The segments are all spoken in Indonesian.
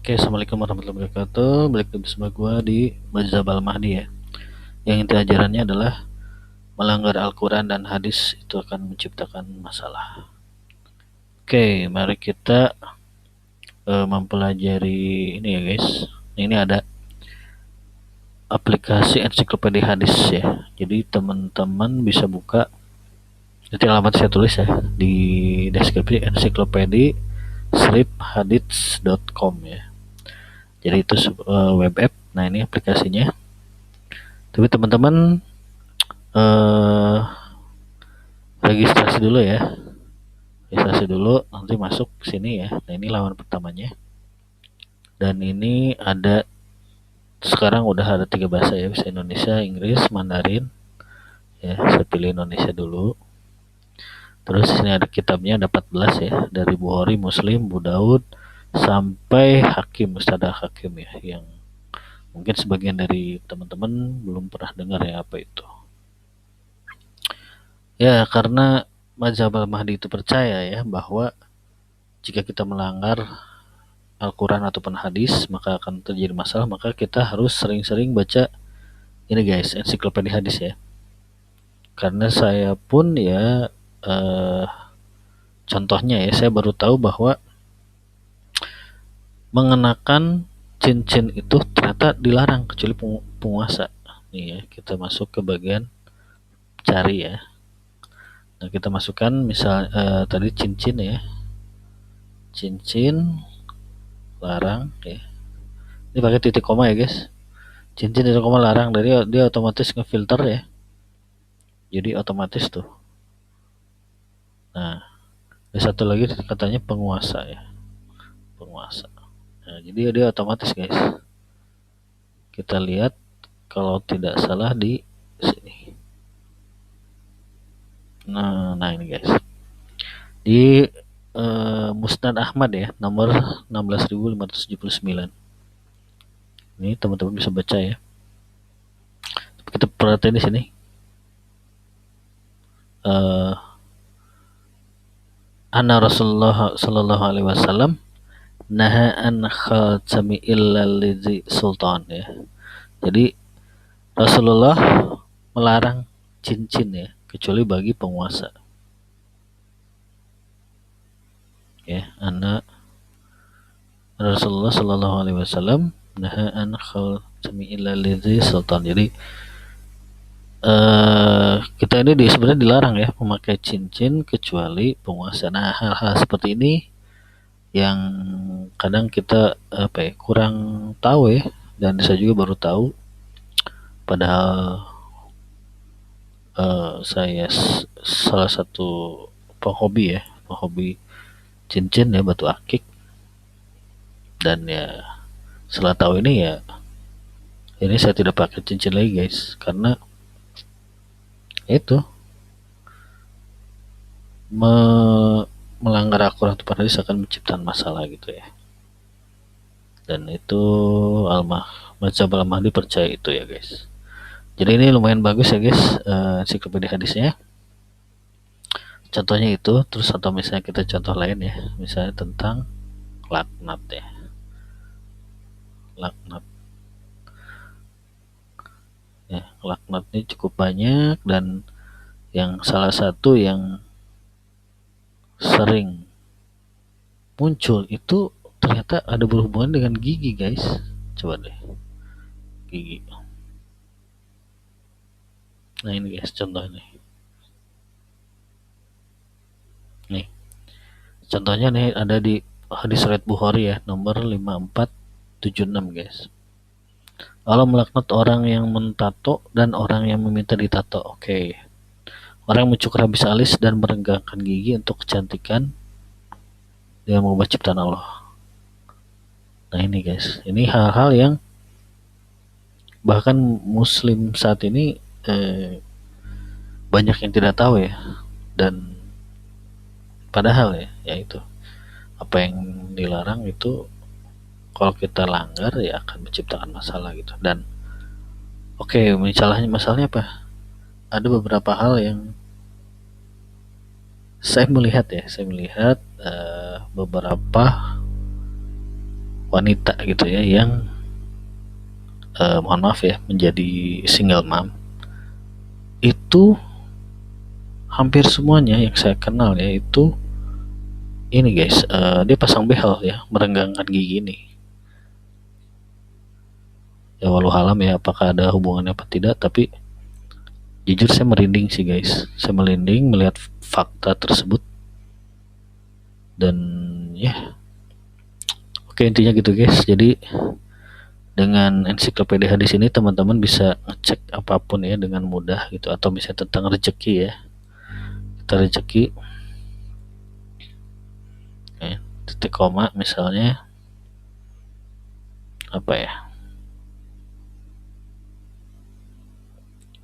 Oke, assalamualaikum warahmatullahi wabarakatuh. Balik lagi bersama gue di Mazhab Al-Mahdi ya. Yang inti ajarannya adalah melanggar Al-Quran dan hadis itu akan menciptakan masalah. Oke, mari kita mempelajari ini ya guys. Ini ada aplikasi ensiklopedia hadis ya. Jadi teman-teman bisa buka. Nanti alamat saya tulis ya di deskripsi, ensiklopedia sleephadits.com ya. Jadi itu web app. Nah ini aplikasinya. Tapi teman-teman registrasi dulu ya. Registrasi dulu, nanti masuk sini ya. Nah ini laman pertamanya. Dan ini ada sekarang udah ada 3 bahasa ya, bisa Indonesia, Inggris, Mandarin. Ya, saya pilih Indonesia dulu. Terus sini ada kitabnya, ada 14 ya, dari Bukhari, Muslim, Abu Daud sampai Hakim, Mustadah Hakim ya, yang mungkin sebagian dari teman-teman belum pernah dengar ya apa itu. Ya, karena Mazhab Al-Mahdi itu percaya ya bahwa jika kita melanggar Al-Quran ataupun hadis maka akan terjadi masalah, maka kita harus sering-sering baca ini guys, ensiklopedia hadis ya. Karena saya pun ya contohnya ya, saya baru tahu bahwa mengenakan cincin itu ternyata dilarang kecuali penguasa. Nih ya, kita masuk ke bagian cari ya. Nah, kita masukkan misal tadi cincin ya. Cincin larang ya. Ini pakai titik koma ya guys. Cincin titik koma larang, dari dia otomatis ngefilter ya. Jadi otomatis tuh. Nah, ada satu lagi katanya penguasa ya. Penguasa. Nah, jadi dia otomatis guys. Kita lihat kalau tidak salah di sini. Nah ini guys. Di Musnad Ahmad ya, nomor 16.579. Ini teman-teman bisa baca ya. Kita perhatiin di sini. Anna Rasulullah sallallahu alaihi wasallam naha an khatami illa lidzi sultan ya. Jadi Rasulullah melarang cincin ya, kecuali bagi penguasa. Ya, anna Rasulullah sallallahu alaihi wasallam naha an khatami illa lidzi sultan. Jadi kita ini sebenarnya dilarang ya memakai cincin kecuali penguasa. Nah, hal-hal seperti ini yang kadang kita kurang tahu ya, dan saya juga baru tahu, padahal saya salah satu penghobi cincin ya, batu akik, dan ya setelah tahu ini ya ini saya tidak pakai cincin lagi guys, karena itu melanggar Al-Quran atau hadis akan menciptakan masalah gitu ya. Dan itu Mazhab Al-Mahdi percaya itu ya guys. Jadi ini lumayan bagus ya guys, ensiklopedia hadisnya. Contohnya itu, terus atau misalnya kita contoh lain ya, misalnya tentang laknat ya. Laknat. Ya, laknat ini cukup banyak, dan yang salah satu yang sering muncul itu ternyata ada berhubungan dengan gigi guys. Coba deh, gigi. Nah ini guys contohnya. Nih, contohnya nih ada di hadis riwayat Bukhari ya, nomor 5476 guys. Allah melaknat orang yang mentato dan orang yang meminta ditato. Oke. Orang yang mencukur habis alis dan merenggangkan gigi untuk kecantikan, dia mengubah ciptaan Allah. Nah ini guys, ini hal-hal yang bahkan muslim saat ini banyak yang tidak tahu ya. Dan padahal ya itu apa yang dilarang itu kalau kita langgar ya akan menciptakan masalah gitu. Dan oke, masalahnya apa? Ada beberapa hal yang saya melihat beberapa wanita gitu ya yang mohon maaf ya menjadi single mom, itu hampir semuanya yang saya kenal ya itu ini guys, dia pasang behel ya, merenggangkan gigi ini. Ya walau alam ya apakah ada hubungannya apa tidak, tapi jujur saya merinding sih guys, saya merinding melihat fakta tersebut. Dan ya oke, intinya gitu guys. Jadi dengan ensiklopedia di sini teman-teman bisa ngecek apapun ya dengan mudah gitu, atau misalnya tentang rezeki ya, kita rezeki titik koma misalnya apa ya,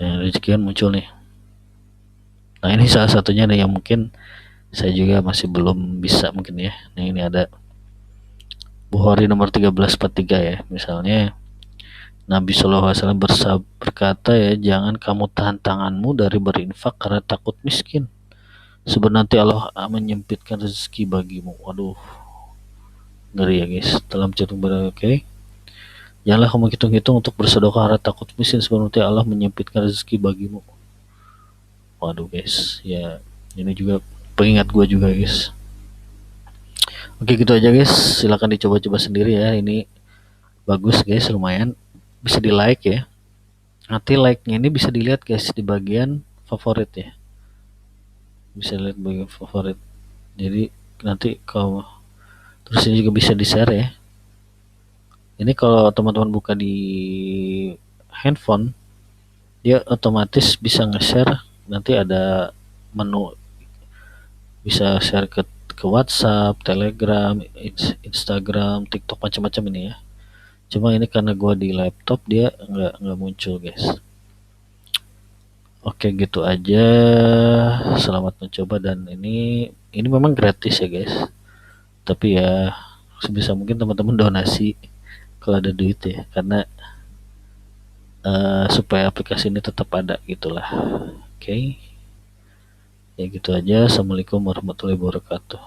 rezeki kan muncul nih. Nah ini salah satunya nih yang mungkin saya juga masih belum bisa mungkin ya. Nah ini ada Bukhari nomor 1343 ya, misalnya Nabi SAW berkata ya, jangan kamu tahan tanganmu dari berinfak karena takut miskin, sebab nanti Allah menyempitkan rezeki bagimu. Waduh, ngeri ya guys. Dalam jantung berada, oke. Janganlah kamu hitung-hitung untuk bersedekah karena takut miskin, sebab nanti Allah menyempitkan rezeki bagimu. Waduh guys, ya ini juga pengingat gue juga guys. Oke gitu aja guys, silahkan dicoba-coba sendiri ya. Ini bagus guys, lumayan, bisa di like ya. Nanti like-nya ini bisa dilihat guys di bagian favorit ya, bisa lihat bagian favorit. Jadi nanti kalau terus ini juga bisa di share ya. Ini kalau teman-teman buka di handphone, dia otomatis bisa nge-share. Nanti ada menu, bisa share ke WhatsApp, Telegram, Instagram, TikTok, macam-macam ini ya. Cuma ini karena gua di laptop dia nggak muncul guys. Oke gitu aja. Selamat mencoba, dan ini memang gratis ya guys. Tapi ya sebisa mungkin teman-teman donasi kalau ada duit ya, karena supaya aplikasi ini tetap ada gitulah. Oke. Ya gitu aja. Assalamualaikum warahmatullahi wabarakatuh.